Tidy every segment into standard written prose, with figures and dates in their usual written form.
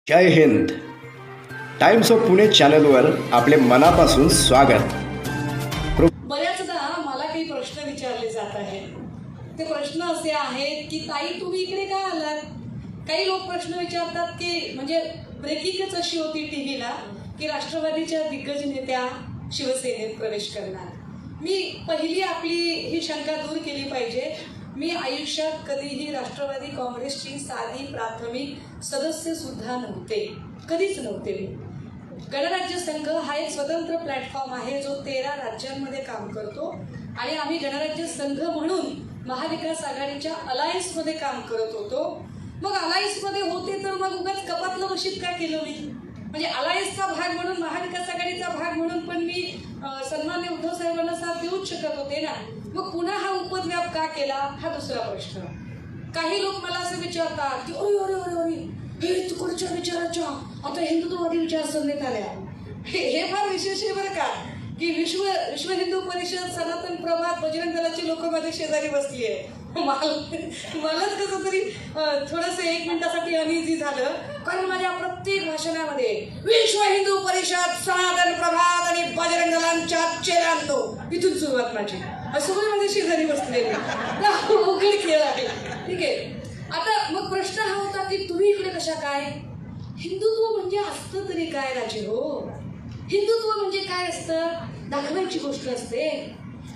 Jai Hind. Times of Pune चॅनलवर आपले मनापासून स्वागत. बऱ्याचदा मला काही प्रश्न विचारले जात आहेत. ते प्रश्न असे आहेत की ताई तुम्ही इकडे का आलात. काही लोक प्रश्न विचारतात की म्हणजे ब्रेकिंगच अशी होती टीव्हीला की राष्ट्रवादीच्या दिग्गज नेत्या शिवसेनेत प्रवेश करणार. मी पहिली आपली ही शंका दूर केली पाहिजे. मी आयुष्यात कधीही राष्ट्रवादी काँग्रेसची साधी प्राथमिक सदस्य सुद्धा नव्हते, कधीच नव्हते. मी गणराज्य संघ हा एक स्वतंत्र प्लॅटफॉर्म आहे जो 13 राज्यांमध्ये काम करतो आणि आम्ही गणराज्य संघ म्हणून महाविकास आघाडीच्या अलायन्समध्ये काम करत होतो. मग अलायन्समध्ये होते तर मग उगाच कपातलं वशीत का केलं मी. म्हणजे अलायन्सचा भाग म्हणून महाविकास आघाडीचा भाग म्हणून पण मी सन्मान्य उद्धव साहेबांना साथ देऊच शकत होते ना. मग पुन्हा हा उपद्व्याप का केला हा दुसरा प्रश्न. काही लोक मला असं विचारतात की ओय ओरे ओरे ओरे हे तिकडच्या विचाराच्या आता हिंदुत्ववादी विचारसरणीत आल्या. हे फार विशेष आहे बरं का की विश्व हिंदू परिषद, सनातन प्रभात, बजरंग दलाची लोक माझ्या शेजारी बसली आहे. मलाच कसं तरी थोडंसं 1 मिनिटासाठी अनइझी झालं. कारण माझ्या प्रत्येक भाषणामध्ये विश्व हिंदू परिषद, सनातन प्रभात आणि बजरंग दलांच्या चेहऱ्यांतो इथून सुरुवात माझी. असं पण माझ्या शेजारी बसलेले उघड खेळ आहे. ठीक आहे. आता मग प्रश्न हा होता की तुम्ही इकडे कशा काय. हिंदुत्व म्हणजे असतं तरी काय राजे हो. हिंदुत्व म्हणजे काय असतं, दाखवायची गोष्ट असते.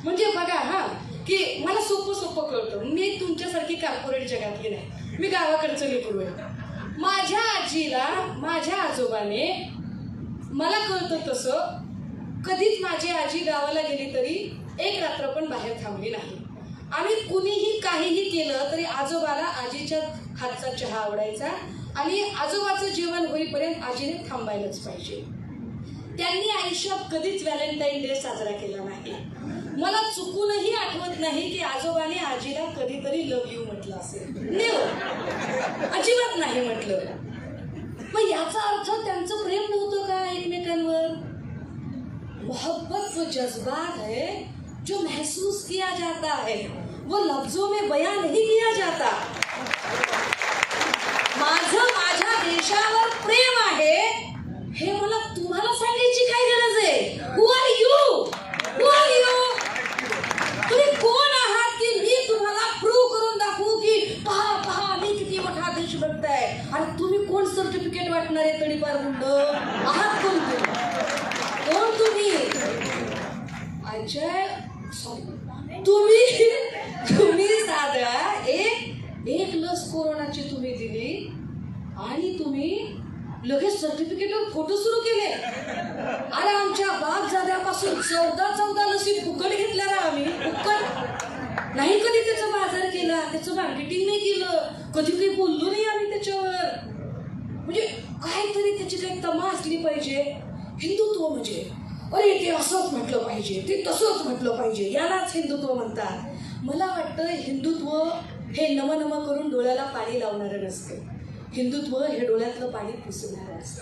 म्हणजे बघा हा की मला सोपं कळतं. मी तुमच्यासारखी कॉर्पोरेट जगातली नाही, मी गावाकडचं लेकरू आहे. माझ्या आजीला माझ्या आजोबाने मला कळतं तसं कधीच माझी आजी गावाला गेली तरी एक रात्र पण बाहेर थांबली नाही. आम्ही कुणीही काहीही केलं तरी आजोबाला आजीच्या हातचा चहा आवडायचा आणि आजोबाचं जेवण होईपर्यंत आजीने थांबायलाच पाहिजे. त्यांनी आयुष्यात कधीच व्हॅलेंटाईन डे साजरा केला नाही. मला चुकूनही आठवत नाही की आजोबाने आजीला कधीतरी लव्ह यू म्हटलं असेल. अजिबात नाही म्हटलं. मग याचा अर्थ त्यांचं प्रेम नव्हतं का एकमेकांवर. मोहब्बत वो जज्बात है जो महसूस किया जाता है, वो लफ्जों में बयां नहीं किया जाता. माझं माझ्या देशावर प्रेम आहे हे मला तुम्हाला सांगायची काय गरज आहे. Who are you, who are you. तुम्ही कोण आहात की मी तुम्हाला प्रूव्ह करून दाखवू की पहा पहा मी किती मोठा देशभक्त आहे. आणि तुम्ही कोण सर्टिफिकेट वाटणार आहे तडीपार गुंड आहात. कोण कोण तुम्ही. अजय तुम्ही साधा एक लस कोरोनाची तुम्ही दिली आणि तुम्ही लगेच सर्टिफिकेटवर फोटो सुरू केले. अरे आमच्या बापजाद्यापासून 14 लसी फुकट घेतल्या ना आम्ही. फुकट नाही कधी त्याचा बाजार केला, त्याचं मार्केटिंग नाही केलं, कधी काही बोललो नाही आम्ही त्याच्यावर. म्हणजे काहीतरी त्याची काही तमा असली पाहिजे. हिंदुत्व म्हणजे अरे ते असंच म्हटलं पाहिजे, ते तसंच म्हटलं पाहिजे, यालाच हिंदुत्व म्हणतात. मला वाटतं हिंदुत्व हे नम करून डोळ्याला पाणी लावणारं नसतं. हिंदुत्व हे डोळ्यातलं पाणी पुसणारं असतं.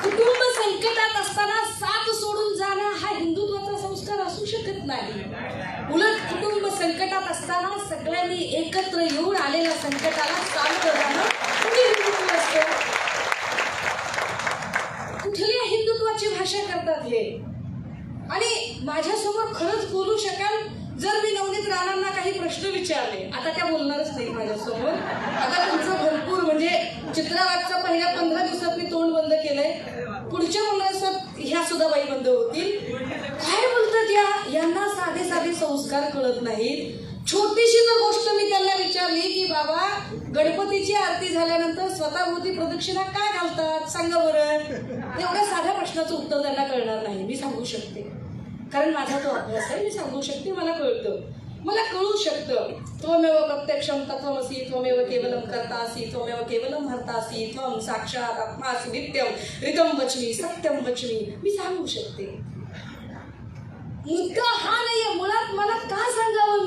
कुटुंब संकटात असताना साथ सोडून जाणं हा हिंदुत्वाचा संस्कार असू शकत नाही. उलट कुटुंब संकटात असताना सगळ्यांनी एकत्र येऊन आलेल्या संकटाला साथ जाणं म्हणजे हिंदुत्व असतं. कुठल्या हिंदुत्वाची भाषा करतात हे. आणि माझ्यासमोर खरंच बोलू शकाल जर मी नवनीत राणांना काही प्रश्न विचारले. आता त्या बोलणारच नाही माझ्यासमोर. आता तुमचं भरपूर म्हणजे चित्रावागच्या पहिल्या 15 दिवसात मी तोंड बंद केलंय. पुढच्या 15 दिवसात ह्या सुद्धा बाई बंद होतील. काय बोलतात यांना साधे साधे संस्कार कळत नाहीत. छोटीशी जर गोष्ट मी त्यांना विचारली की बाबा गणपतीची आरती झाल्यानंतर स्वतःभोवती प्रदक्षिणा का घालतात सांगा बरं. एवढ्या साध्या प्रश्नाचं उत्तर त्यांना कळणार नाही. मी सांगू शकते कारण माझा तो अभ्यास आहे. मी सांगू शकते, मला कळतं, मला कळू शकतं. त्वमेव प्रत्यक्षम तत्त्वमसि त्वमेव केवलम कर्तासि त्वमेव केवलम हर्तासि त्वं साक्षात् आत्मासि नित्यं ऋतं वच्मि सत्यं वच्मि. मी सांगू शकते. मुद्दा हा नाहीये मुळात. मला का सांगावं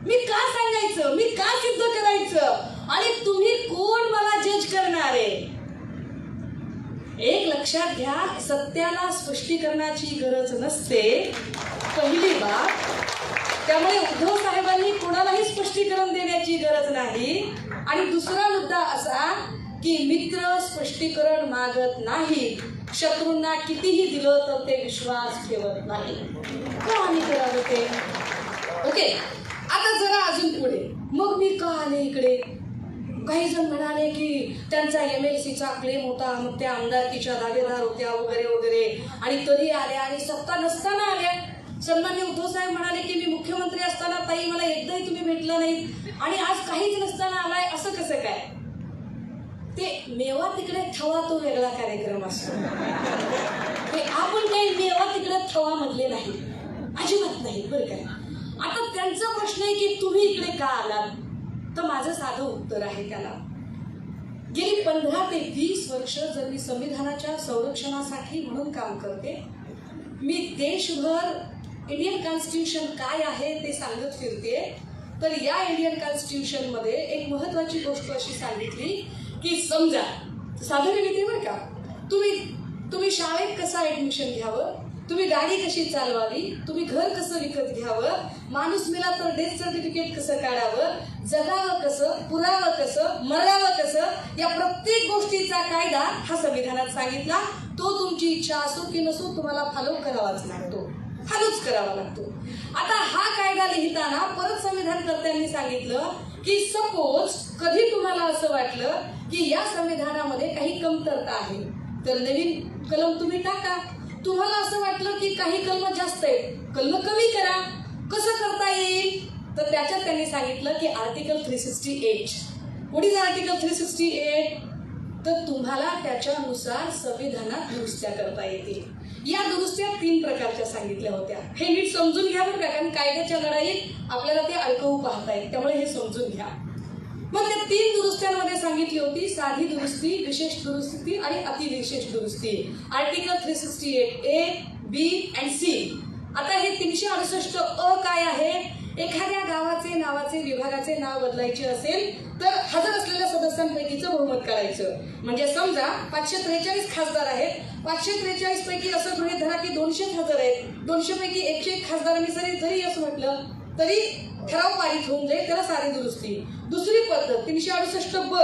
मी का सांगायचं, मी का सिद्ध करायचं आणि तुम्ही कोण मला जज करणार आहे. एक लक्षात घ्या, सत्याला स्पष्टीकरणाची गरज नसते. पहिली बाब त्यामुळे उद्धव साहेबांनी कोणालाही स्पष्टीकरण देण्याची गरज नाही. आणि दुसरा मुद्दा असा की मित्र स्पष्टीकरण मागत नाही, शत्रूंना कितीही दिलं तर ते विश्वास ठेवत नाही. का आम्ही करावं ते? ओके, आता जरा अजून पुढे, मग मी का आले इकडे? काही जण म्हणाले की त्यांचा MLC चा क्लेम होता, मग त्या आमदारकीच्या दावेदार होत्या वगैरे वगैरे, आणि तरी आल्या आणि सत्ता नसताना आल्या. सन्मान्य उद्धव साहेब म्हणाले की मी मुख्यमंत्री असताना ताई मला एकदाही तुम्ही भेटला नाही, आणि आज काहीच नसताना आलाय, असं कसं काय? ते मेवा तिकडे थवा तो वेगळा कार्यक्रम असतो. ते आपण काही मेवा तिकडे थवा मधले नाही, अजिबात नाही बरं काय. आता त्यांचा प्रश्न आहे की तुम्ही इकडे का आलात? तर माझं साधं उत्तर आहे त्याला. गेली 15 ते 20 वर्ष जर मी संविधानाच्या संरक्षणासाठी म्हणून काम करते, मी देशभर इंडियन कॉन्स्टिट्यूशन काय आहे ते सांगत फिरते, तर या इंडियन कॉन्स्टिट्यूशन मध्ये एक महत्वाची गोष्ट अशी सांगितली की समजा साधारण रीती बरं का, तुम्ही शाळेत कसं ऍडमिशन घ्यावं, तुम्ही गाडी कशी चालवावी, तुम्ही घर कसं विकत घ्यावं, माणूस मेला तर डेथ सर्टिफिकेट कसं काढावं, जगावं कसं, पुरावं कसं, मरावं कसं, या प्रत्येक गोष्टीचा कायदा हा संविधानात सांगितला. तो तुमची इच्छा असो की नसो तुम्हाला फॉलो करावाच लागतो, फॉलोच करावा लागतो. आता हा कायदा लिहिताना परत संविधानकर्त्यांनी सांगितलं की सपोज कधी तुम्हाला असं वाटलं की या संविधानामध्ये काही कमतरता आहे तर नवीन कलम तुम्ही टाका. तुम्हाला असं वाटलं की काही कलम जास्त आहेत, कलम कमी करा. कसं करता येईल? तर त्याच्यात त्यांनी सांगितलं की आर्टिकल 368. What is article 368? तर तुम्हाला त्याच्यानुसार संविधानात दुरुस्त्या करता येतील. या दुरुस्त्या 3 प्रकारच्या सांगितल्या होत्या. हे नीट समजून घ्या बरं का, कारण कायद्याच्या लढाईत आपल्याला ते अडकवू पाहतायत, त्यामुळे हे समजून घ्या. मग त्या 3 दुरुस्त्यांमध्ये सांगितली होती साधी दुरुस्ती, विशेष दुरुस्ती आणि अतिविशेष दुरुस्ती. Article 368A, B and C. आता हे 368 काय आहे? एखाद्या गावाचे नावाचे विभागाचे नाव बदलायचे असेल तर हजर असलेल्या सदस्यांपैकीचं बहुमत करायचं. म्हणजे समजा 543 खासदार आहेत, 543 पैकी असं गृहीत धरा की 200 हजर आहेत, 200 पैकी 101 खासदारांनी जरी असं म्हटलं तरी ठराव पारित होऊन जाईल, त्याला साधी दुरुस्ती. दुसरी पद्धत 368B,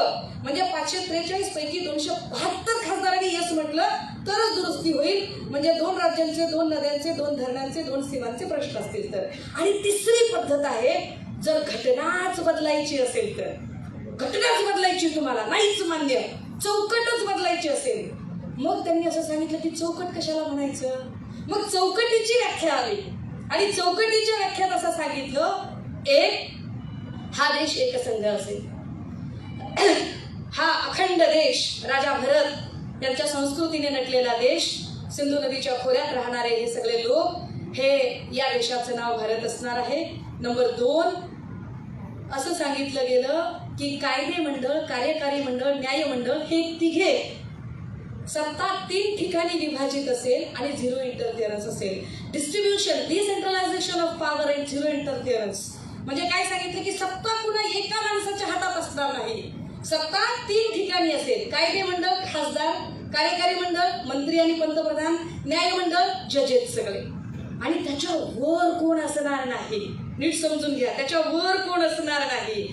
म्हणजे 543 पैकी 272 खासदारांनी यस म्हटलं तरच दुरुस्ती होईल, म्हणजे 2 राज्यांचे, 2 नद्यांचे, 2 धरणांचे, 2 सीमांचे प्रश्न असतील तर. आणि तिसरी पद्धत आहे जर घटनाच बदलायची असेल तर. घटनाच बदलायची तुम्हाला नाहीच मान्य, चौकटच बदलायची असेल, मग त्यांनी असं सांगितलं की चौकट कशाला म्हणायचं? मग चौकटीची व्याख्या आली आणि चौकटीच्या व्याख्यात असं सांगितलं, एक हा देश एकसंघ असेल, हा अखंड देश, राजा भरत यांच्या संस्कृतीने नटलेला देश, सिंधू नदीच्या खोऱ्यात राहणारे हे सगळे लोक, हे या देशाचं नाव भारत असणार आहे. नंबर 2 असं सांगितलं गेलं की कायदे मंडळ, कार्यकारी मंडळ, न्यायमंडळ हे तिघे सत्ता 3 ठिकाणी विभाजित असेल आणि 0 इंटरफिअरन्स असेल. Distribution, decentralisation of power and 0 interference. म्हणजे काय सांगितलं की सत्ता पुन्हा एका माणसाच्या हातात असणार नाही, सत्ता 3 ठिकाणी असेल. कायदे मंडळ खासदार, कार्यकारी मंडळ मंत्री आणि पंतप्रधान, न्यायमंडळ जजेस सगळे, आणि त्याच्या वर कोण असणार नाही. नीट समजून घ्या, त्याच्या वर कोण असणार नाही.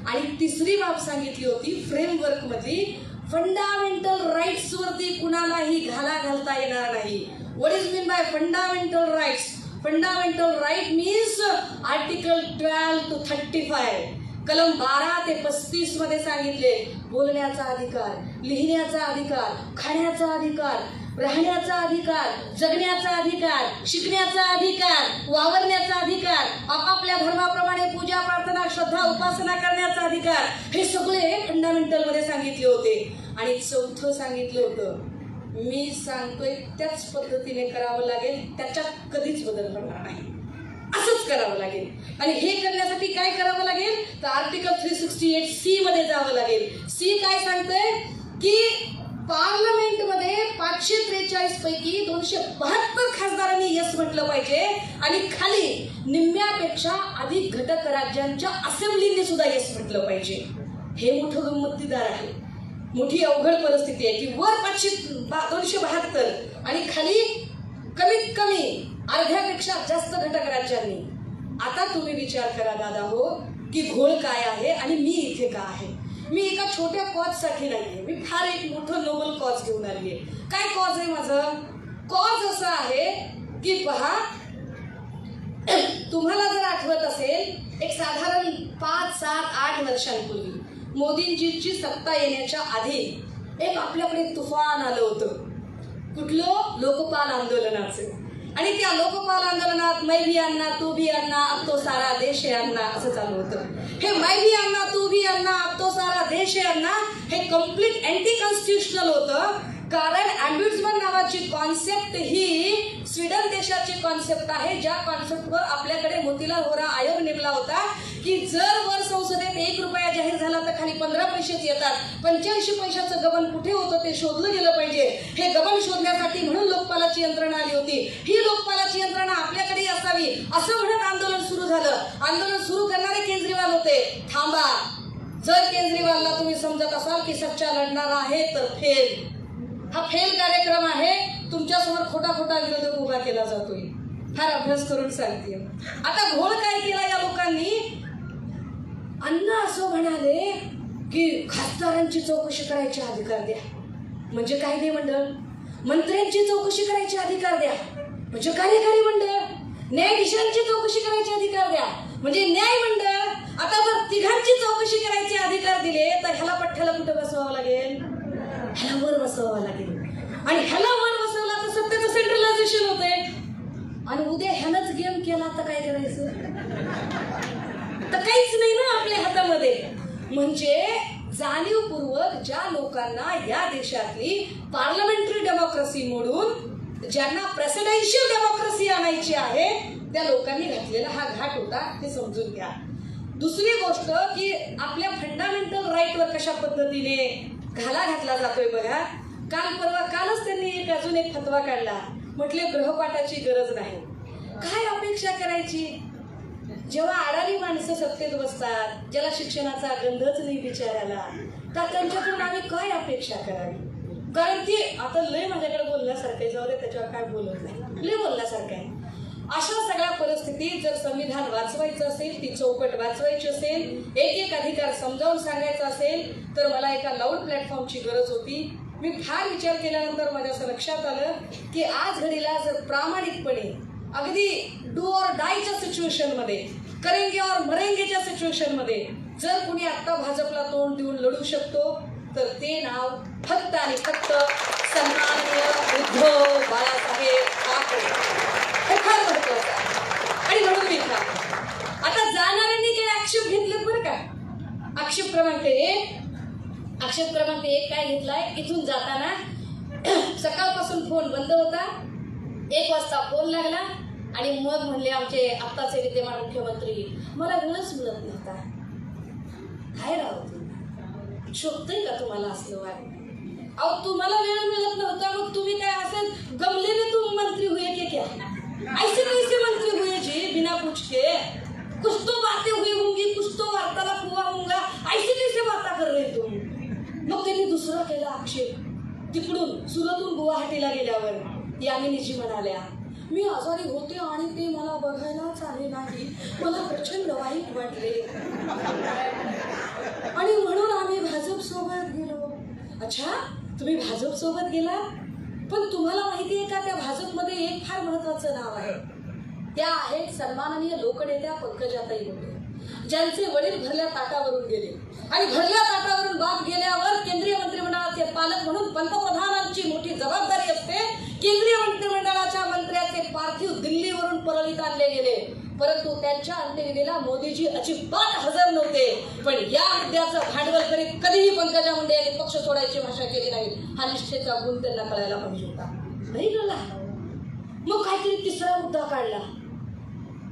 आणि तिसरी बाब सांगितली होती फ्रेमवर्क मध्ये, फंडामेंटल राईट्स वरती कुणालाही घाला घालता येणार नाही. What is mean by fundamental rights? Fundamental right means article 12 to 35, कलम 12 ते 35 मध्ये सांगितले बोलण्याचा अधिकार, लिहिण्याचा अधिकार, खाण्याचा अधिकार, राहण्याचा अधिकार, जगण्याचा अधिकार, शिकण्याचा अधिकार, वावरण्याचा अधिकार, आपापल्या धर्माप्रमाणे पूजा, प्रार्थना, श्रद्धा, उपासना करण्याचा अधिकार, हे सगळे फंडामेंटल मध्ये सांगितले होते. आणि चौथं सांगितलं होतं, मी सांगतोय त्याच पद्धतीने करावं लागेल, त्याच्यात कधीच बदल होणार नाही, असंच करावं लागेल. आणि हे करण्यासाठी काय करावं लागेल? तर आर्टिकल 368C मध्ये जावं लागेल. सी काय सांगतंय की पार्लमेंटमध्ये 543 पैकी 272 खासदारांनी यस म्हटलं पाहिजे आणि खाली निम्म्यापेक्षा अधिक घटक राज्यांच्या असेंब्लीने सुद्धा यस म्हटलं पाहिजे. हे मोठं गंमतीदार आहे, मोठी अवघड परिस्थिती आहे की वर 272 आणि खाली कमीत कमी अर्ध्यापेक्षा जास्त घटक राज्यांनी. आता तुम्ही विचार करा दादा हो की घोळ काय आहे आणि मी इथे का आहे. मी एका छोट्या कॉजसाठी नाहीये, मी फार एक मोठं नोबल कॉज घेऊन आली आहे. काय कॉज आहे माझं? कॉज असं आहे की पहा, तुम्हाला जर आठवत असेल एक साधारण 5, 7, 8 वर्षांपूर्वी मोदींजीची सत्ता येण्याच्या आधी एक आपल्याकडे तुफान आलं होतं. कुठलं? लोकपाल आंदोलनाचं. आणि त्या लोकपाल आंदोलनात मै भी अन्ना तू भी अन्ना अब तो सारा देश है अन्ना असं चालू होतं. हे मै भी अन्ना तू भी अन्ना अब तो सारा देश है अन्ना हे कम्प्लीट अँटी कॉन्स्टिट्युशनल होतं. कारण ॲम्ब्युड्समन नावाची कॉन्सेप्ट ही स्वीडन देशाची कॉन्सेप्ट आहे, ज्या कॉन्सेप्टवर आपल्याकडे मोतीलाल व्होरा आयोग नेमला होता की जर वर संसदेत 1 रुपया जाहीर झाला तर खाली 15 पैसेच येतात. 85 पैशाचं गबन कुठे होतं ते शोधलं गेलं पाहिजे. हे गबन शोधण्यासाठी म्हणून लोकपालाची यंत्रणा आली होती. ही लोकपालाची यंत्रणा आपल्याकडे असावी असं म्हणत आंदोलन सुरू झालं. आंदोलन सुरू करणारे केजरीवाल होते. थांबा, जर केजरीवालला तुम्ही समजत असाल की सच्चा लढणारा आहे तर फेल. हा फेल कार्यक्रम आहे. तुमच्यासमोर खोटा खोटा विरोधक उभा केला जातोय. फार अभ्यास करून सांगते. आता घोळ काय केला या लोकांनी? अण्णा असं म्हणाले की खासदारांची चौकशी करायचे अधिकार द्या म्हणजे कायदे मंडळ, मंत्र्यांची चौकशी करायचे अधिकार द्या म्हणजे कार्यकारी मंडळ, न्यायाधीशांची चौकशी करायचे अधिकार द्या म्हणजे न्याय मंडळ. आता जर तिघांची चौकशी करायचे अधिकार दिले तर ह्याला पठ्ठ्याला कुठं बसवावं लागेल? ह्याला वर बसवावं लागेल. आणि ह्याला वर बसवला तर सत्तेचं सेंट्रलायझेशन होते. आणि उद्या ह्यानंच गेम केला तर काय करायचं? तर काहीच नाही ना आपल्या हातामध्ये. म्हणजे जाणीवपूर्वक ज्या लोकांना या देशातली पार्लमेंटरी डेमोक्रेसी मोडून ज्यांना प्रेसिडेन्शियल डेमोक्रेसी आणायची आहे त्या लोकांनी घातलेला हा घाट होता, ते समजून घ्या. दुसरी गोष्ट की आपल्या फंडामेंटल राईटवर कशा पद्धतीने घाला घातला जातोय बघा. कालच त्यांनी अजून एक फतवा काढला. म्हटले ग्रहपाठाची गरज नाही. काय अपेक्षा करायची? जेव्हा अडाणी माणसं सत्तेत बसतात, ज्याला शिक्षणाचा गंधच नाही बिचारायला, तर त्यांच्याकडून आम्ही काय अपेक्षा करावी? कारण ती आता लय माझ्याकडे बोलण्यासारखं जाऊ दे, त्याच्यावर काय बोलत नाही, लय बोलण्यासारखं आहे. अशा सगळ्या परिस्थितीत जर संविधान वाचवायचं असेल, ती चौकट वाचवायची असेल, एक एक अधिकार समजावून सांगायचा असेल तर मला एका लाऊड प्लॅटफॉर्मची गरज होती. मी फार विचार केल्यानंतर माझ्या असं लक्षात आलं की आज घडीला जर प्रामाणिकपणे अगदी डू ऑर डायच्या सिच्युएशनमध्ये, करेंगे और मरेंगेच्या सिच्युएशनमध्ये जर कुणी आत्ता भाजपला तोंड देऊन लढू शकतो तर ते नाव फक्त आणि फक्त सन्माननीय उद्धव बाळासाहेब ठाकरे. हे फार महत्वाचं आहे. आणि म्हणून मी आता जाणाऱ्यांनी काही आक्षेप घेतलेत बरं का. आक्षेप क्रमांक 1 काय घेतलाय? इथून जाताना सकाळपासून फोन बंद होता, 1 वाजता फोन लागला आणि मग म्हणले आमचे आत्ताचे विद्यमान मुख्यमंत्री मला वेळच मिळत नव्हता. काय राहू तुम्ही, शोभतंय का तुम्हाला असलं वाट? अहो तुम्हाला वेळ मिळत नव्हता मग तुम्ही काय असं गमलेले तुम मंत्री हुए के क्या? ऐसे कैसे मंत्री हुए जी बिना पूछ के? कुछ तो बातें हुई होंगी, कुछ तो वार्तालाप हुआ होगा, ऐसे कैसे बाता कर रहे तुम? मग त्यांनी दुसरा केला आक्षेप. तिकडून सुरतून गुवाहाटीला गेल्यावर यामिनीजी म्हणाल्या मी आजारी होते आणि ते मला बघायलाच आले नाही, मला प्रचंड वाईट वाटले आणि म्हणून आम्ही भाजप सोबत गेलो. अच्छा, तुम्ही भाजप सोबत गेला, पण तुम्हाला माहिती आहे का त्या भाजपमध्ये एक फार महत्वाचं नाव आहे. त्या आहेत सन्माननीय लोकनेत्या पंकजाताई मुंडे, ज्यांचे वडील भरल्या ताटावरून गेले आणि भरल्या ताटावरून बाप गेल्यावर केंद्रीय मंत्रिमंडळाचे पालक म्हणून पंतप्रधानांची मोठी जबाबदारी असते. केंद्रीय मंत्रिमंडळाच्या मंत्र्याचे पार्थिव दिल्लीवरून परळीत आणले गेले, परंतु त्यांच्या अंत्यविधीला मोदीजी अजिबात हजर नव्हते. पण या मुद्द्याचं भांडवल करीत कधीही पंकजा मुंडे यांनी पक्ष सोडायची भाषा केली नाही. हा निष्ठेचा गुण त्यांना कळायला पाहिजे होता, नाही कळला. मग काहीतरी तिसरा मुद्दा काढला,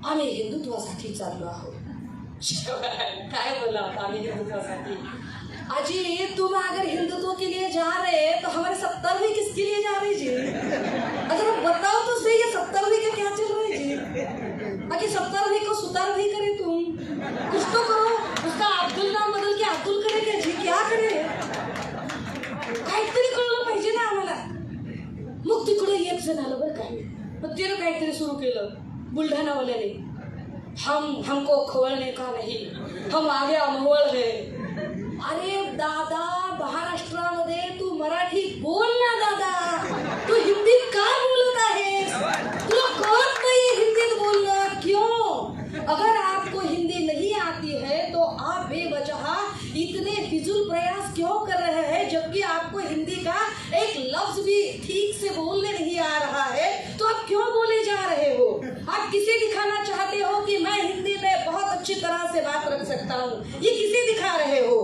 आम्ही हिंदुत्वासाठी चाललो आहोत. काय बोला होता आम्ही हिंदुत्वासाठी? अजी तुम अगर हिंदुत्व के लिए जा रहे तो हमारे 70वीं किसके लिए जा रही जी? अगर बताओ तो सही है 70वीं का क्या चल रहा है जी? बाकी 70वीं को सुतारवीं करे तुम, कुछ तो करो. उसका अब्दुल नाम बदल के अब्दुल करे क्या जी? क्या करे? काहीतरी कळलं पाहिजे ना आम्हाला. मग तिकडे एक जण आलं बरं का, मग तिनं काहीतरी सुरू केलं बुलढाणावाल्याने. हमको खोलने का नहीं, हम आगे अमोल है. अरे दादा, महाराष्ट्रामध्ये तू मराठी बोल ना दादा, तू हिंदीत का बोलत आहेस? तुला कळत नाही हिंदीत बोलणं क्यों? अगर आपको हिंदी नहीं आती है तो आप बेवजह इतने फिजूल प्रयास क्यों कर रहे हैं, जबकि आपको हिंदी का एक लफ्ज भी ठीक से बोलने नहीं आ रहा है, तो आप क्यों बोले जा रहे हो? आप किसे दिखाना चाहते हो कि मैं हिंदी में बहुत अच्छी तरह से बात रख सकता हूँ? ये किसे दिखा रहे हो?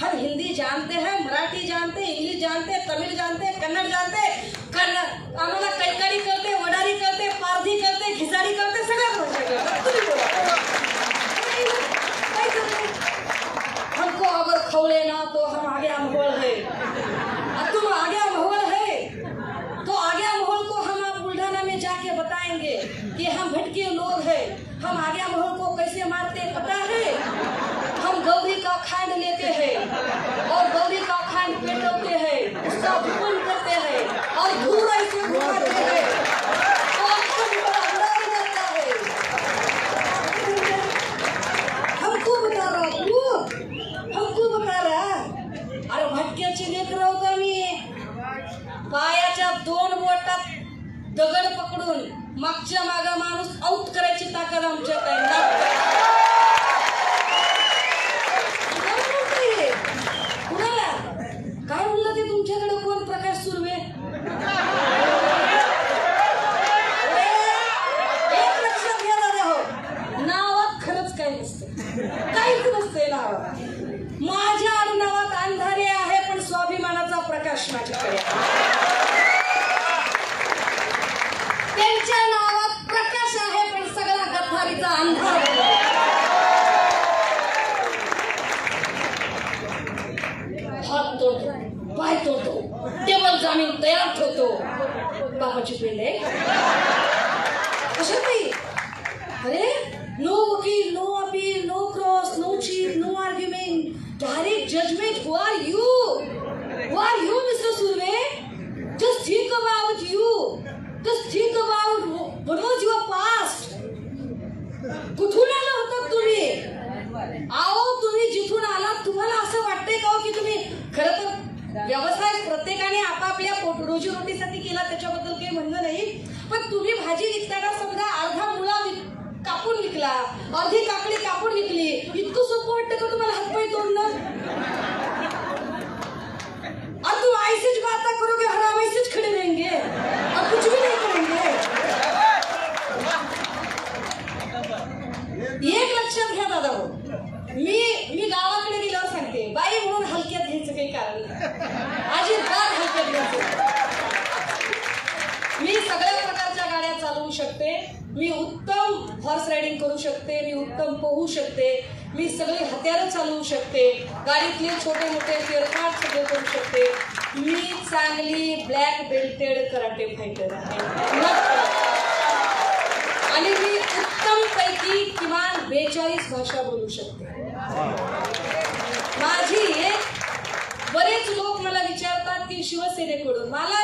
हम हिंदी जानते हैं, मराठी जानते हैं, इंग्लिश जानते हैं, तमिळ जानते हैं, कन्नड जानते हैं, आम्हाला कैकाडी करते, वडारी करते, पारधी करते, खिसाडी करते, सगळ्या भाषा करते. तुम्ही बोला. काय करते? हमको अगर खौले ना तो हम आगे अमोल है. तुम आगे अमोल है तो आगे अमोल को हम आप बुल्ढाना में जाके बताएंगे कि हम भटके लोग हैं. हम आगे अमोल को कैसे मारते पता है? हम गौरी का खांड लेते हैं और गौरी का खांड पेटोते हैं, उसका भुवन करते हैं और धूल ऐसे घुमाते हैं तो आखिर बड़ा उड़ान करता है. हमको बता रहा तू, हमको बता रहा. अरे भटक्याची लेकरं होता मी. पायाच्या 2 बोटात दगड पकडून मागच्या मागा माणूस आउट करायची ताकद आमच्यात आहे. काय म्हणलं ते तुमच्याकडे कोण? प्रकाश सुर्वे. एक लक्षात घ्या दादा हो, नावात खरंच काही नसतं, काहीच नसते नावात. माझ्या आडनावात अंधारे आहे पण स्वाभिमानाचा प्रकाश माझ्याकडे आहे. त्यांच्या नावात प्रकाश आहे पण सगळा गद्दारीचा अंधार आहे. हात तोडतो, पाय तोडतो, टेबल जामीन तयार ठेवतो. बाबाची पेंडे कशा नाही. अरे नो वकील, no appeal, no cross, no cheat, no argument, direct judgement. Who are you? Who are you mister Surve? Just think about you. Just think about what was your past. कुठून आला होता तुम्ही? आओ तुम्ही जिथून आलात तुम्हाला असं वाटतंय का की तुम्ही खरं तर व्यवसाय प्रत्येकाने आपापल्या रोजीरोटीसाठी केला, त्याच्याबद्दल काही म्हणणं नाही, पण तुम्ही भाजी विकताना समजा अर्धा मुळा कापून विकला, अर्धी काकडी कापून विकली, इतकं सोपं वाटतं का तुम्हाला हातपाय तोडणं? अब तुम ऐसे बातें करोगे, हम ऐसे खड़े रहेंगे और कुछ भी नहीं करेंगे. एक लक्षात घ्या दादा हो, मी गावाकडे गेल्यावर सांगते, बाई म्हणून हलक्यात घ्यायचं काही कारण नाही, अजिबात हलक्यात घ्यायचं. मी सगळ्या प्रकारच्या गाड्या चालवू शकते, मी उत्तम हॉर्स रायडिंग करू शकते, मी उत्तम पोहू शकते, मी सगळे हत्यारं चालवू शकते, गाडीतले छोटे मोठे फेरफार सगळे करू शकते. मी चांगली ब्लॅक बेल्टेड कराटे फायटर आहे आणि मी उत्तम पैकी किमान 42 भाषा बोलू शकते. माझी बरेच लोक मला विचारतात की शिवसेनेकडून मला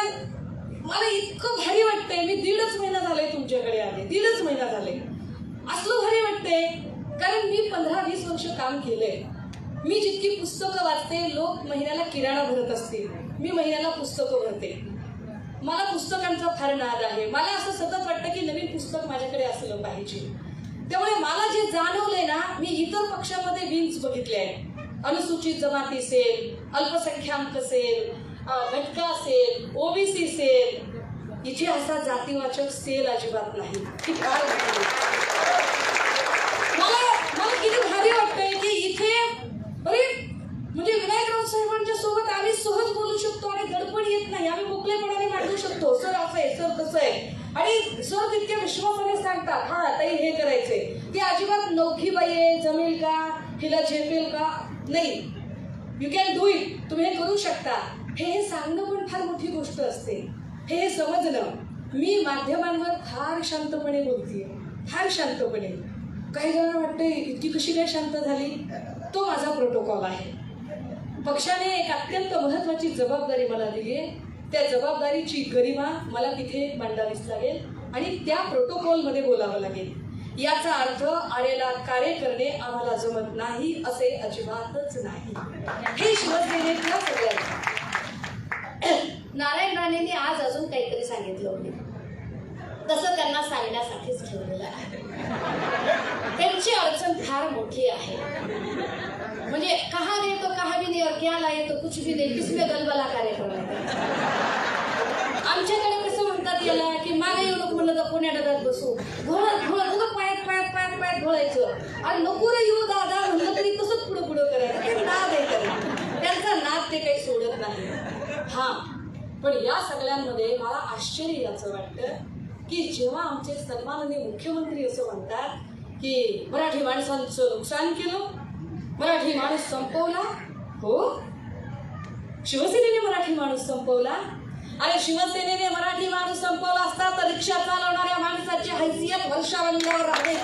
इतकं भारी वाटतंय. मी 1.5 महिना झाले तुमच्याकडे आले, 1.5 महिना झाले. असलं भारी वाटतंय कारण मी 15-20 वर्ष काम केलंय. मी जितकी पुस्तकं वाचते, लोक महिन्याला किराणा भरत असतील, मी महिन्याला पुस्तकं भरते. मला पुस्तकांचा फार नाद आहे. मला असं सतत वाटतं की नवीन पुस्तक माझ्याकडे असलं पाहिजे. त्यामुळे मला जे जाणवलंय ना, मी इतर पक्षामध्ये विंग्स बघितले आहेत. अनुसूचित जमाती सेल, अल्पसंख्याक सेल, घटका सेल, ओबीसी सेल. इथे असा जातीवाचक सेल अजिबात नाही. मला किती भारी वाटतंय की इथे अरे म्हणजे विनायकराव साहेबांच्या सोबत आम्ही सहज बोलू शकतो आणि दडपण येत नाही. आम्ही मोकळेपणाने मांडू शकतो, सर असं आहे, सर तसं आहे, आणि सर तितक्या विश्वासाने सांगतात हा ताई हे करायचंय. ते अजिबात नौखी बाई आहे, जमेल का, हिला झेपेल का, नाही. यू कॅन डू इट, तुम्ही हे करू शकता. हे सांगणं पण फार मोठी गोष्ट असते, हे समजणं. मी माध्यमांवर फार शांतपणे बोलतेय, फार शांतपणे. काही जणांना वाटतंय इतकी कशी काय शांत झाली. तो माझा प्रोटोकॉल आहे. पक्षाने एक अत्यंत महत्वाची जबाबदारी मला दिली आहे. त्या जबाबदारीची गरिमा मला तिथे मांडावीच लागेल आणि त्या प्रोटोकॉलमध्ये बोलावं लागेल. याचा अर्थ आरेला कार्य करणे आम्हाला जमत नाही असे अजिबातच नाही. हे शिवसेनेतल्या सगळ्यांना. नारायण राणेंनी आज अजून काहीतरी सांगितलं होते, तसं त्यांना सांगण्यासाठीच ठेवलेलं आहे. त्यांची अडचण फार मोठी आहे. म्हणजे कहा गए तो कहा भी नहीं और क्या लाए तो कुछ भी नहीं, किसमें गलबला कार्यक्रम आहे. आमच्याकडे कसं म्हणतात याला की मागे येऊ नको म्हणलं तर पुण्या डब्यात बसू, घोळत घोळत उगं पायात पायात पायात पायात घोळायचं आणि नको रे येऊ दादा म्हणलं तरी तसंच पुढं पुढं करायचं. ते नाद आहे त्यांना, त्यांचा नाद ते काही सोडत नाही. हा, पण या सगळ्यांमध्ये मला आश्चर्य याचं वाटतं की जेव्हा आमचे सन्माननीय मुख्यमंत्री असं म्हणतात की मराठी माणसांचं नुकसान केलं, मराठी माणूस संपवला. हो, शिवसेनेने मराठी माणूस संपवला. अरे शिवसेनेने मराठी माणूस संपवला असता तर रिक्षा चालवणाऱ्या माणसाची हैसियत वर्षावंगावर राहते.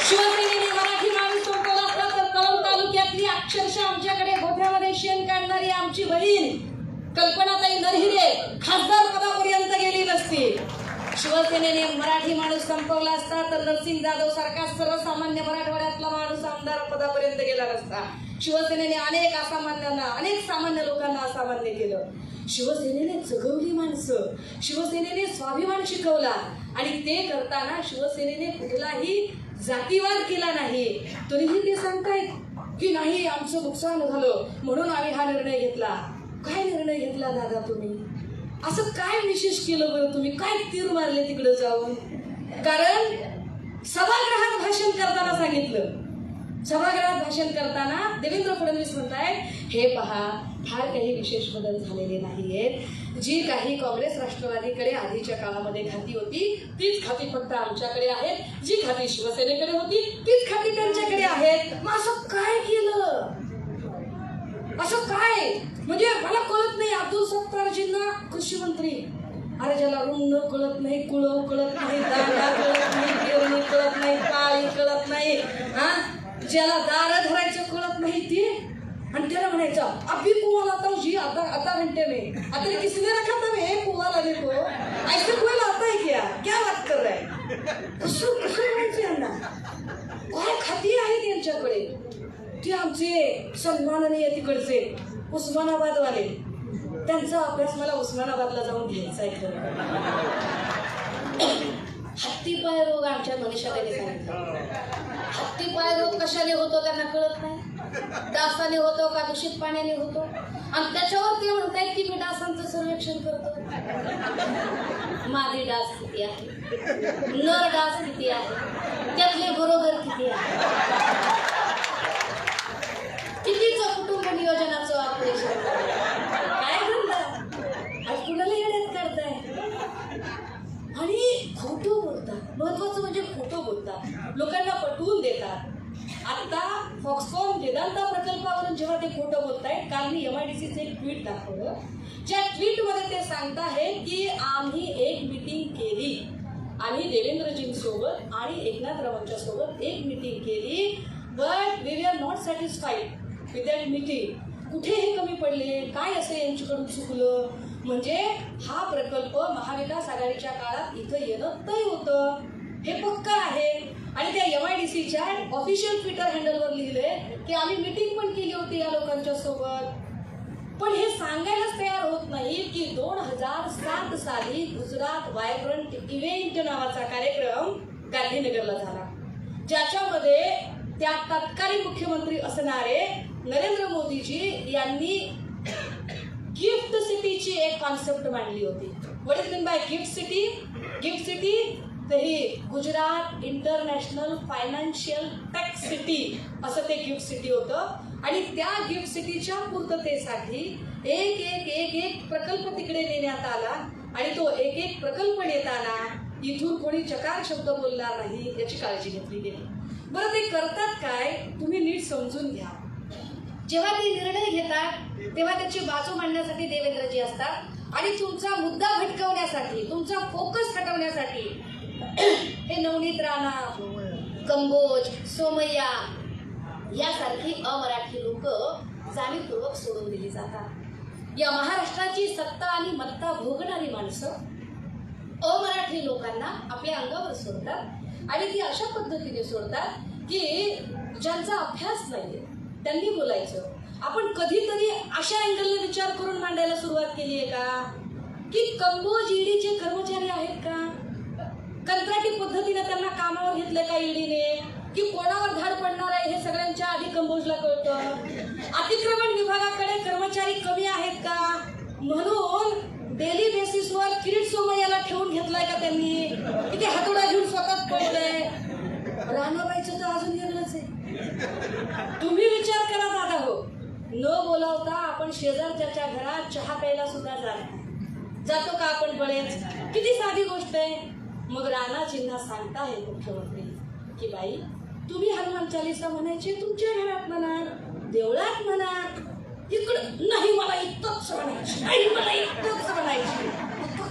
शिवसेनेने मराठी माणूस संपवला असता तर कळंब तालुक्यातली अक्षरशः आमच्याकडे गोठ्यामध्ये शेण काढणारी आमची बहीण कल्पनाताई नरहिरे खासदार पदापर्यंत गेली नसती. शिवसेनेने मराठी माणूस संपवला असता तर नरसिंग जाधव सारखा सर्वसामान्य मराठवाड्यातला माणूस आमदार पदापर्यंत गेला नसता. शिवसेनेने अनेक असामान्यांना, अनेक सामान्य लोकांना असामान्य केलं. शिवसेनेने जगवली माणसं, शिवसेनेने स्वाभिमान शिकवला आणि ते करताना शिवसेनेने कुठलाही जातीवाद केला नाही. तरीही ते सांगतायत की नाही आमचं नुकसान झालं म्हणून आम्ही हा निर्णय घेतला. काय निर्णय घेतला दादा तुम्ही? असं काय विशेष केलं बरं तुम्ही? काय तीर मारले तिकडे जाऊन? कारण सभागृहात भाषण करताना सांगितलं, सभागृहात भाषण करताना देवेंद्र फडणवीस म्हणताय हे पहा फार काही विशेष बदल झालेले नाहीयेत. जी काही काँग्रेस राष्ट्रवादीकडे आधीच्या काळामध्ये खाती होती तीच खाती फक्त आमच्याकडे आहेत, जी खाती शिवसेनेकडे होती तीच खाती त्यांच्याकडे आहेत. मग असं काय केलं? असं काय? म्हणजे मला कळत नाही. अब्दुल सत्तारजींना कृषी मंत्री, अरे ज्याला रुंद कळत नाही, कुळव कळत नाही, दांडा कळत नाही, पेरणी कळत नाही, पाळी कळत नाही, हा ज्याला दार धरायचं कळत नाही ते, आणि त्याला म्हणायचं अभी कुआं लाता हूं जी आधा घंटे में, अरे किसने रखा था मैं कुआं लाने को, ऐसे कोई लाता है क्या बात कर रहा है? कसं म्हणायचं यांना? काय खाती आहेत यांच्याकडे? ते आमचे सन्माननीय तिकडचे उस्मानाबादवाले, त्यांचा अभ्यास मला उस्मानाबादला जाऊन घ्यायचा आहे खरं. हत्तीपाय रोग आमच्या मनीषाताईने सांगितलं. हत्तीपाय रोग कशाने होतो त्यांना कळत नाही. डासाने होतो का दूषित पाण्याने होतो, आणि त्याच्यावर ते म्हणतायत की मी डासांचं सर्वेक्षण करतो. मादी डास किती आहे, नर डास किती आहे, त्यातले बरोबर किती आहे, कितीचं कुटुंब नियोजनाचं ऑपरेशन, काय धंदा आज कुणाला येण्यात करताय. आणि खोटं बोलतात. महत्वाचं म्हणजे खोटं बोलतात, लोकांना पटवून देतात. आता फॉक्सकॉन वेदांता प्रकल्पावरून जेव्हा ते खोटं बोलतायत, काल मी MIDCचं एक ट्विट दाखवलं, ज्या ट्विटमध्ये ते सांगताहेत की आम्ही एक मीटिंग केली, आम्ही देवेंद्रजींसोबत आणि एकनाथरावांच्या सोबत एक मीटिंग केली, but we are not satisfied with that meeting. कुठे हे कमी पडले, काय असं यांच्याकडून चुकलं? म्हणजे हा प्रकल्प महाविकास आघाडीच्या काळात इथं येणं तय होतं, हे पक्का आहे. आणि त्या MIDCच्या ऑफिशियल ट्विटर हँडलवर लिहिले की आम्ही मीटिंग पण केली होती या लोकांच्या सोबत. पण हे सांगायलाच तयार होत नाही की 2007 साली गुजरात व्हायब्रंट इव्हेंट नावाचा कार्यक्रम गांधीनगरला झाला, ज्याच्यामध्ये त्या तत्कालीन मुख्यमंत्री असणारे नरेंद्र मोदीजी यांनी गिफ्ट सिटीची एक कॉन्सेप्ट मांडली होती. What is mean by gift city? Gift city ही Gujarat international financial tech city असं ते गिफ्ट सिटी होतं. आणि त्या गिफ्ट सिटीच्या पूर्ततेसाठी एक एक एक एक प्रकल्प तिकडे नेण्यात आला, आणि तो एक एक प्रकल्प नेताना इथून कोणी चकार शब्द बोलणार नाही याची काळजी घेतली गेली. बरं, ते करतात काय तुम्ही नीट समजून घ्या. जेव्हा ते निर्णय घेतात तेव्हा त्याची बाजू मांडण्यासाठी देवेंद्रजी असतात, आणि तुमचा मुद्दा भटकवण्यासाठी, तुमचा फोकस हटवण्यासाठी हे नवनीत राणा, कंबोज, सोमय्या यासारखी अमराठी लोक जाणीवपूर्वक सोडून दिली जातात. या महाराष्ट्राची सत्ता आणि मत्ता भोगणारी माणसं अमराठी लोकांना आपल्या अंगावर सोडतात आणि ती अशा पद्धतीने सोडतात की ज्यांचा अभ्यास नाहीये त्यांनी बोलायचं. आपण कधीतरी अशा अँगलने विचार करून मांडायला सुरुवात केली आहे का की कंबोज ईडीचे कर्मचारी आहेत का, कंत्राटी पद्धतीने त्यांना कामावर घेतलं का ईडीने, की कोणावर धाड पडणार आहे हे सगळ्यांच्या आधी कंबोजला कळतं. अतिक्रमण विभागाकडे कर्मचारी कमी आहेत का म्हणून डेली बेसिसवर किरीट सोमय्याला ठेवून घेतलाय का त्यांनी, की ते हातोडा घेऊन स्वतःच पडलंय. राणाबाईचं तर अजून वेगळंच आहे. तुम्ही विचार करा दादा हो, न बोलावता आपण शेजारच्या घरात चहा प्यायला सुद्धा जातो का आपण बळेच, किती साधी गोष्ट आहे. मग राणाजींना सांगताय मुख्यमंत्री की बाई तुम्ही हनुमान चालीसा म्हणायची तुमच्या घरात म्हणा, देवळात म्हणा, इकडं नाही मला इतकंच म्हणायची, नाही मला इतकंच म्हणायची.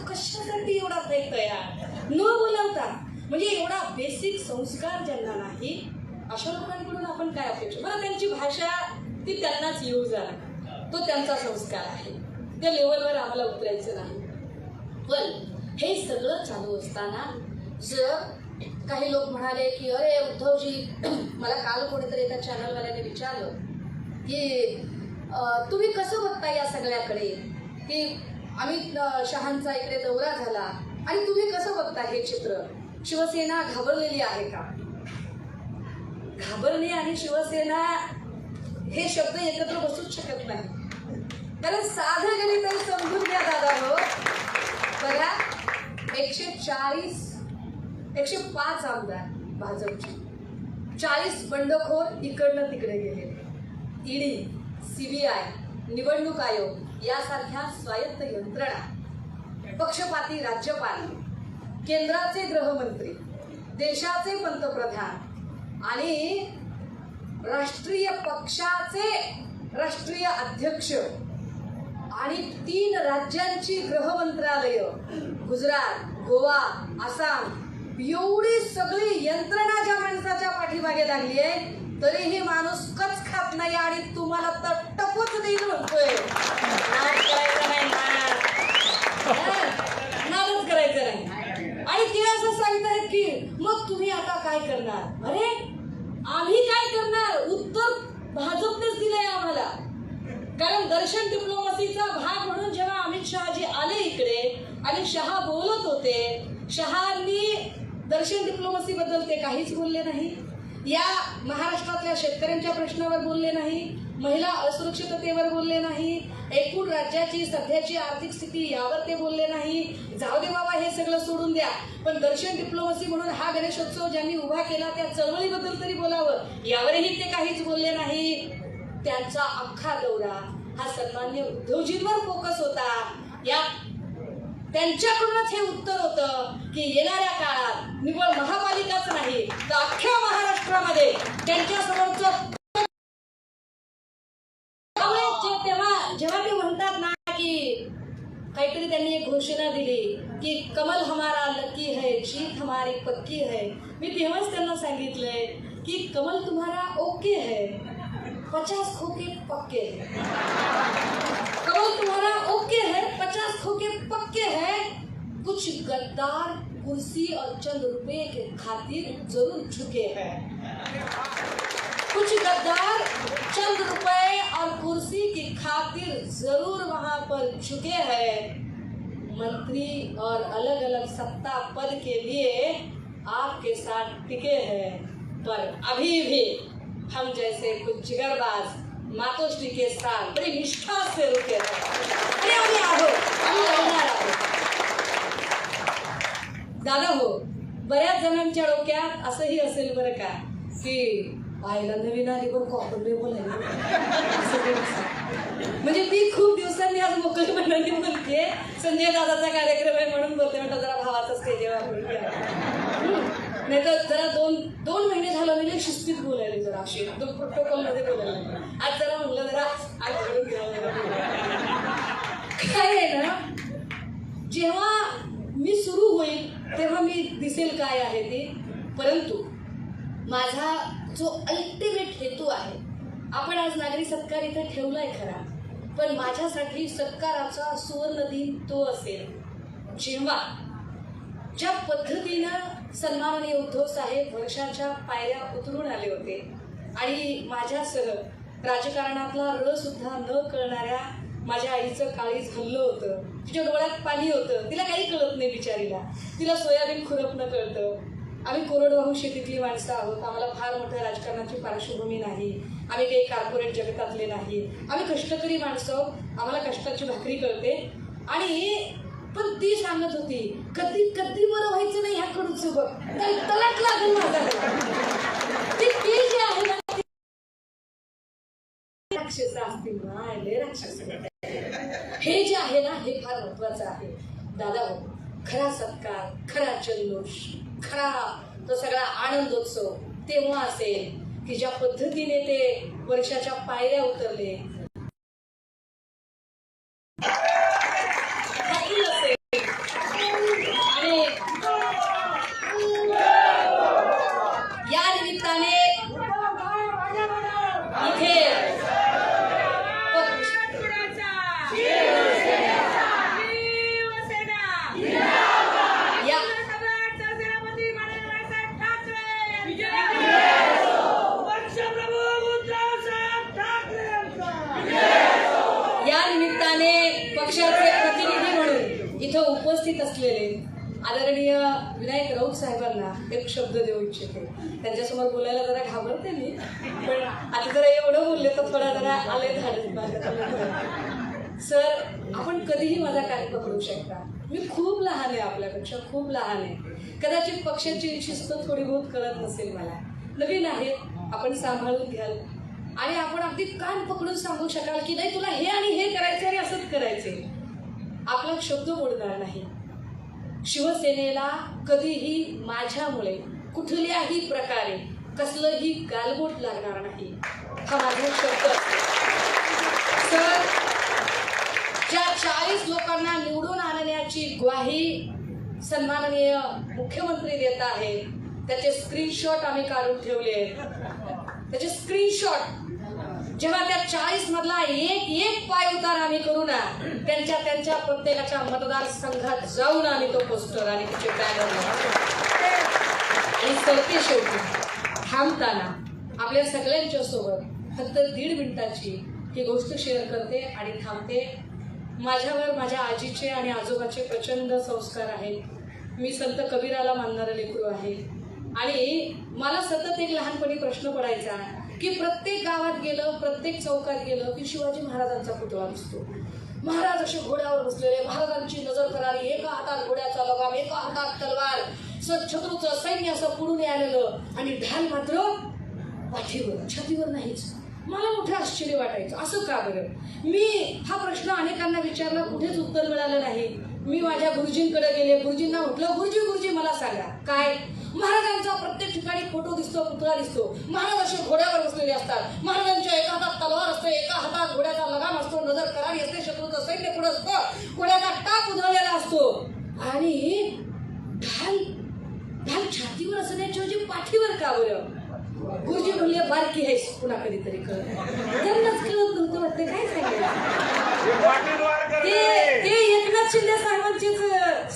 कशासाठी एवढा प्रयत्न यार न बोलावता, म्हणजे एवढा बेसिक संस्कार ज्यांना नाही अशा लोकांकडून आपण काय अपेक्षा. मला त्यांची भाषा ती त्यांनाच येऊ जाणार, तो त्यांचा संस्कार आहे, त्या लेवलवर आम्हाला उतरायचं नाही. पण हे सगळं चालू असताना जर काही लोक म्हणाले की अरे उद्धवजी, मला काल कोणीतरी एका चॅनलवाल्याने विचारलं की तुम्ही कसं बघता या सगळ्याकडे, की अमित शहांचा इकडे दौरा झाला आणि तुम्ही कसं बघता हे चित्र, शिवसेना घाबरलेली आहे का. घाबरणे आणि शिवसेना हे शब्द एकत्र बसूच शकत नाही, कारण साधं गेली तरी समजून घ्या दादा हो. बघा 105 आमदार भाजपचे, 40 बंडखोर इकडनं तिकडे गेले. ईडी, सीबीआय, निवडणूक आयोग यासारख्या स्वायत्त यंत्रणा, पक्षपाती राज्यपाल, केंद्राचे गृहमंत्री, देशाचे पंतप्रधान आणि राष्ट्रीय पक्षाचे राष्ट्रीय अध्यक्ष आणि 3 राज्यांची गृहमंत्रालय, गुजरात, गोवा, आसाम, एवढी सगळी यंत्रणा ज्या माणसाच्या पाठीमागे लागली आहे तरीही माणूस कच खात नाही आणि तुम्हाला तर टपूच देईल म्हणतोय. नादच करायचं नाही. आणि ते असं सांगतायत की मग तुम्ही आता काय करणार. अरे आम्ही काय करणार, उत्तर भाजपनेच दिलंय आम्हाला. कारण दर्शन डिप्लोमसीचा भाग म्हणून जेव्हा अमित शहाजी आले इकडे आणि शहा बोलत होते, शहांनी दर्शन डिप्लोमसी बद्दल ते काहीच बोलले नाही, या महाराष्ट्रातल्या शेतकऱ्यांच्या प्रश्नावर बोलले नाही, महिला असुरक्षिततेवर बोलले नाही, एकूण राज्याची सध्याची आर्थिक स्थिती यावर ते बोलले नाही. जाऊ दे बाबा हे सगळं सोडून द्या, पण दर्शन डिप्लोमसी म्हणून हा गणेशोत्सव ज्यांनी उभा केला त्या चळवळीबद्दल तरी बोलावं, यावरही ते काहीच बोलले नाही. त्यांचा अख्खा दौरा हा सन्मान्य उद्धवजींवर फोकस होता. या त्यांच्याकडूनच हे उत्तर होतं की येणाऱ्या काळात निव्वळ महापालिकाच नाही तर अख्ख्या महाराष्ट्रामध्ये त्यांच्यासमोरचं जेव्हा ते म्हणतात ना की काहीतरी त्यांनी एक घोषणा दिली की कमल हमारा लकी है, जीत हमारी पक्की है. मी तेव्हाच त्यांना सांगितलंय की कमल तुम्हारा ओके है, 50 खोके पक्के है. कमल तुम्हारा ओके है, 50 खोके पक्के है. कुछ गद्दार कुर्सी और चंद रुपए के खातिर जरूर झुके हैं. कुछ गद्दार चंद रुपए और कुर्सी की खातिर जरूर वहां पर झुके हैं. मंत्री और अलग अलग सत्ता पद के लिए आपके साथ टिके हैं, पर अभी भी हम जैसे कुछ जिगरबाज मातोश्री के साथ बड़ी निष्ठा से रुके हैं. अरे आम्ही राहणार आहोत. दादा हो, बऱ्याच जणांच्या डोक्यात असंही असेल बरं का की आईला नवीन आली बरं कॉपन बोलायला, म्हणजे मी खूप दिवसांनी आज मोकळेपणाने बोलते. संजय दादाचा कार्यक्रम आहे म्हणून बोलते, म्हटलं जरा भावाचा स्टेजवर नाही तर जरा दोन महिने झालं मी शिस्तीत बोलायला, जरा अशी एकदम प्रोटोकॉल मध्ये बोलायला. आज जरा म्हणलं जरा आज घडून काय आहे ना, जेव्हा मी सुरू होईल तेव्हा मी दिसेल काय आहे ते. परंतु माझा जो अल्टिमेट हेतू आहे, आपण आज नागरी सत्कार इथे ठेवलाय खरा, पण माझ्यासाठी सत्काराचा सुवर्ण दिन तो असेल जेव्हा ज्या पद्धतीनं सन्माननीय उद्धव साहेब वर्षाच्या पायऱ्या उतरून आले होते आणि माझ्यासह राजकारणातला र सुद्धा न कळणाऱ्या माझ्या आईचं काळीज हल्लं होतं, तिच्या डोळ्यात पाणी होतं, तिला काही कळत नाही बिचारीला, तिला सोयाबीन खुरपणं कळतं. आम्ही कोरडवाहू शेतीतली माणसं आहोत, आम्हाला फार मोठ्या राजकारणाची पार्श्वभूमी नाही, आम्ही काही कॉर्पोरेट जगतातले नाही, आम्ही कष्टकरी माणसं आहोत, आम्हाला कष्टाची भाकरी कळते. आणि पण ती सांगत होती कधी कधी बरं व्हायचं नाही ह्याकडून बघ, तलाक लागेल माझा. ते जे आहे ना राक्षस असतील ना, राक्षस हे जे आहे ना हे फार महत्वाचं आहे दादा. हो, खरा सत्कार, खरा जल्लोष, खरा तो सगळा आनंदोत्सव तेव्हा असेल की ज्या पद्धतीने ते वर्षाच्या पायऱ्या उतरले. आणि या निमित्ताने इथे पक्षाचे प्रतिनिधी म्हणून इथं उपस्थित असलेले आदरणीय विनायक राऊत साहेबांना एक शब्द देऊ इच्छिते. त्यांच्यासमोर बोलायला जरा घाबरते मी, पण आता जरा एवढं बोलले तर थोडा जरा आले धाडस. सर, आपण कधीही माझा कार्य पकडू शकता. मी खूप लहान आहे, आपल्यापेक्षा खूप लहान आहे. कदाचित पक्षाची शिस्त थोडी बहुत कळत नसेल मला, नवीन आहे, आपण सांभाळून घ्याल आणि आपण अगदी कान पकडून सांगू शकाल की नाही तुला हे आणि हे करायचे आणि असंच करायचे. आपला शब्द बोलणार नाही. शिवसेनेला कधीही माझ्यामुळे कुठल्याही प्रकारे कसलंही गालबोट लागणार नाही, हा माझा शब्द. सर, ज्या 40 लोकांना निवडून आणण्याची ग्वाही सन्माननीय मुख्यमंत्री देत आहेत त्याचे स्क्रीनशॉट आम्ही काढून ठेवले. त्याचे स्क्रीनशॉट जेव्हा त्या 40 मधला एक पाय उतार आम्ही करू ना, त्यांच्या प्रत्येकाच्या मतदारसंघात जाऊन आम्ही तो पोस्टर आणि तिचे बॅनर आणि सरते शेवटी थांबताना आपल्या सगळ्यांच्या सोबत फक्त 1.5 मिनिटाची ही गोष्ट शेअर करते आणि थांबते. माझ्यावर माझ्या आजीचे आणि आजोबाचे प्रचंड संस्कार आहेत. मी संत कबीराला मानणारं लेकरू आहे आणि मला सतत एक लहानपणी प्रश्न पडायचा की प्रत्येक गावात गेलं, प्रत्येक चौकात गेलं की शिवाजी महाराजांचा पुतळा दिसतो. महाराज असे घोड्यावर बसलेले, महाराजांची नजर करारी, एका हातात घोड्याचा लगाम, एका हातात तलवार, शत्रूचं सैन्य असं पुढून आलेलं आणि ढाल मात्र पाठीवर, छातीवर नाहीच. मला मोठं आश्चर्य वाटायचं, असं का बरं? मी हा प्रश्न अनेकांना विचारला, कुठेच उत्तर मिळालं नाही. मी माझ्या गुरुजींकडे गेले, गुरुजींना म्हटलं गुरुजी मला सांगा काय. महाराजांचा प्रत्येक ठिकाणी फोटो दिसतो, पुतळा दिसतो, महाराज असे घोड्यावर बसलेले असतात, महाराजांच्या एका हातात तलवार असते, एका हातात घोड्याचा लगाम असतो, नजर करारी असते, शत्रूचं सैन्य पुढे असतं, घोड्याचा टाक उधळलेला असतो आणि ढाल छातीवर असण्याऐवजी पाठीवर का बरं? गुरुजी म्हणले बारकी आहेस, पुन्हा कधीतरी कळत, त्यांनाच कळत नव्हतं वाटतं काय सांगायचं. ते एकनाथ शिंदे साहेबांचेच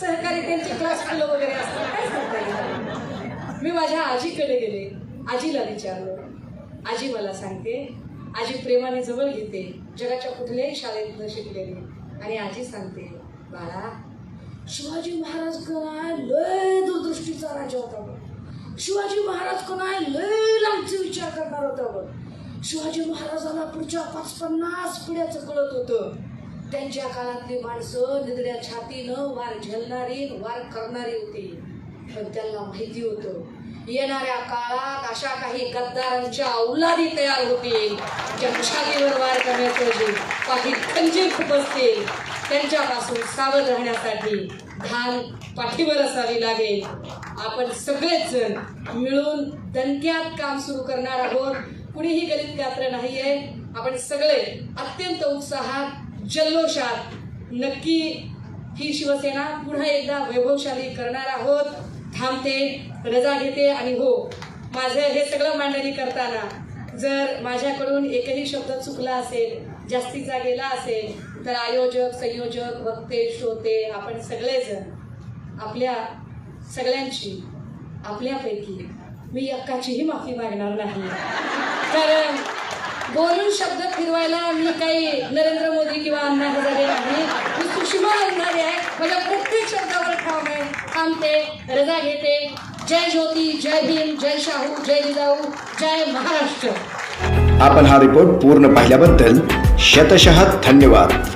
सहकारी, त्यांचे क्लास फेलो वगैरे असतात, काय सांगता. मी माझ्या आजीकडे गेले, आजीला विचारलं. आजी मला सांगते, आजी प्रेमाने जवळ घेते, जगाच्या कुठल्याही शाळेत न शिकलेली, आणि आजी सांगते बाळा, शिवाजी महाराज काय लय दूरदृष्टीचा राजा होता बघ. शिवाजी महाराज कोणाय लय लांबचे विचार करणार होता बघ. शिवाजी महाराजांना पुढच्या 50-50 पिढ्याचं कळत होतं. त्यांच्या काळातली माणसं निधड्या छातीनं वार झेलणारी, वार करणारी होती, पण त्यांना माहिती होतं येणाऱ्या काळात अशा काही गद्दारांच्या औलादी तयार होतील ज्या छातीवर वार करण्याऐवजी काही खंजीर खुपसतील. त्यांच्यापासून सावध राहण्यासाठी ढाल पाठीवर असावी लागेल. आपण सगळेच जण मिळून दणक्यात काम सुरू करणार आहोत. कुणीही गलित गात्र नाहीये. आपण सगळे अत्यंत उत्साहात, जल्लोषात नक्की ही शिवसेना पुन्हा एकदा वैभवशाली करणार आहोत. थांबते, रजा घेते आणि हो, माझं हे सगळं मांडणी करताना जर माझ्याकडून एकही शब्द चुकला असेल, जास्तीचा गेला असेल, तर आयोजक, संयोजक, वक्ते, श्रोते, आपण सगळेजण आपल्या सगळ्यांची आपल्यापैकी मी एकाचीही माफी मागणार नाही. कारण बोलून शब्द फिरवायला मी काही नरेंद्र मोदी किंवा अण्णा हजारे नाही. मी सुषमा हजारे आहे. माझ्या प्रत्येक शब्दावर ठाम आहे. थांबते, रजा घेते. जय ज्योती, जय भीम, जय शाहू, जय जिजाऊ, जय महाराष्ट्र. आपण हा रिपोर्ट पूर्ण पाहिल्याबद्दल शतशः धन्यवाद.